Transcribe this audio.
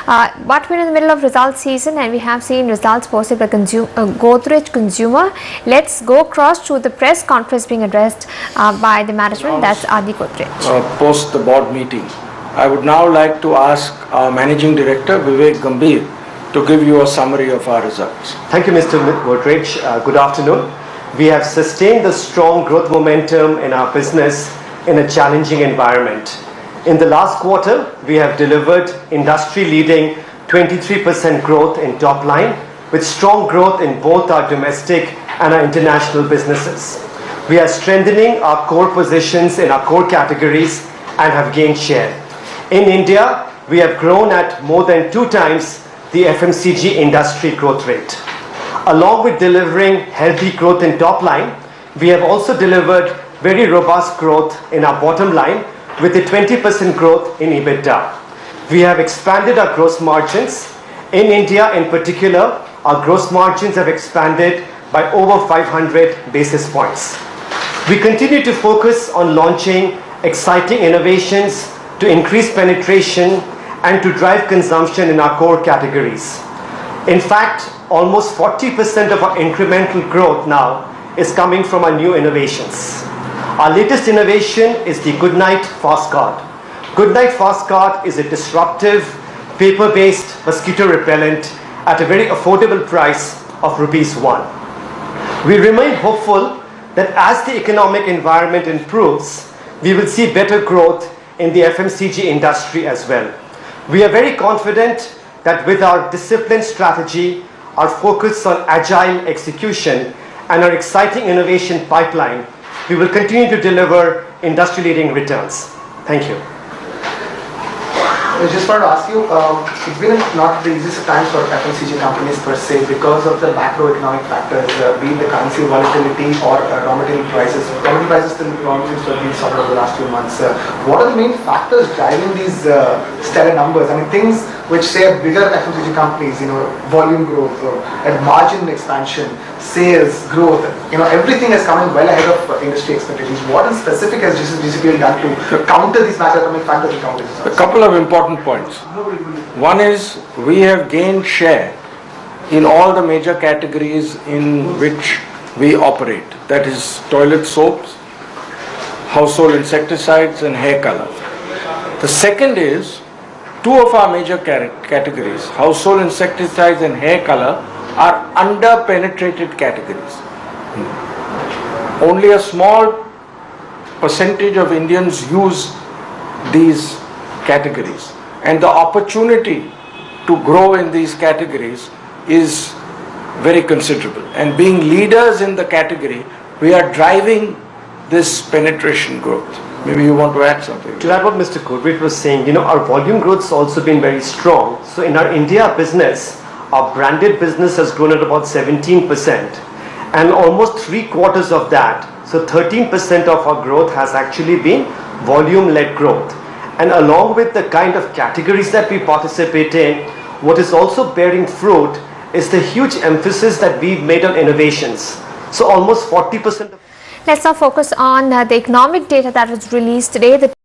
But we're in the middle of results season and we have seen results posted by Godrej Consumer. Let's go across to the press conference being addressed by the management. That's Adi Godrej. Post the board meeting, I would now like to ask our Managing Director Vivek Gambhir to give you a summary of our results. Thank you, Mr. Godrej. Good afternoon. We have sustained the strong growth momentum in our business in a challenging environment. In the last quarter, we have delivered industry-leading 23% growth in top line with strong growth in both our domestic and our international businesses. We are strengthening our core positions in our core categories and have gained share. In India, we have grown at more than 2 times the FMCG industry growth rate. Along with delivering healthy growth in top line, we have also delivered very robust growth in our bottom line with a 20% growth in EBITDA. We have expanded our gross margins. In India in particular, our gross margins have expanded by over 500 basis points. We continue to focus on launching exciting innovations to increase penetration and to drive consumption in our core categories. In fact, almost 40% of our incremental growth now is coming from our new innovations. Our latest innovation is the Goodknight Fast Guard. Goodknight Fast Guard is a disruptive, paper-based mosquito repellent at a very affordable price of ₹1. We remain hopeful that as the economic environment improves, we will see better growth in the FMCG industry as well. We are very confident that with our disciplined strategy, our focus on agile execution, and our exciting innovation pipeline, we will continue to deliver industry-leading returns. Thank you. I just wanted to ask you, it's been not the easiest of times for FMCG companies per se because of the macroeconomic factors, be it the currency volatility or raw material prices. Raw material prices still have been solid over the last few months. What are the main factors driving these stellar numbers? I mean, things which say bigger FMCG companies, volume growth, and margin expansion, sales growth, everything has come in well ahead of industry expectations. What in specific has GCPL done to counter these macroeconomic factors and counter these? A couple of important points. One is we have gained share in all the major categories in which we operate. That is toilet soaps, household insecticides and hair color. The second is 2 of our major categories, household insecticides and hair color, are under-penetrated categories. Only a small percentage of Indians use these categories, and the opportunity to grow in these categories is very considerable. And being leaders in the category, we are driving this penetration growth. Maybe you want to add something. To add what Mr. Godrej was saying, our volume growth has also been very strong. So in our India business, our branded business has grown at about 17%, and almost 3/4 of that, so 13% of our growth has actually been volume-led growth. And along with the kind of categories that we participate in, what is also bearing fruit is the huge emphasis that we've made on innovations. So almost 40% of... Let's now focus on the economic data that was released today.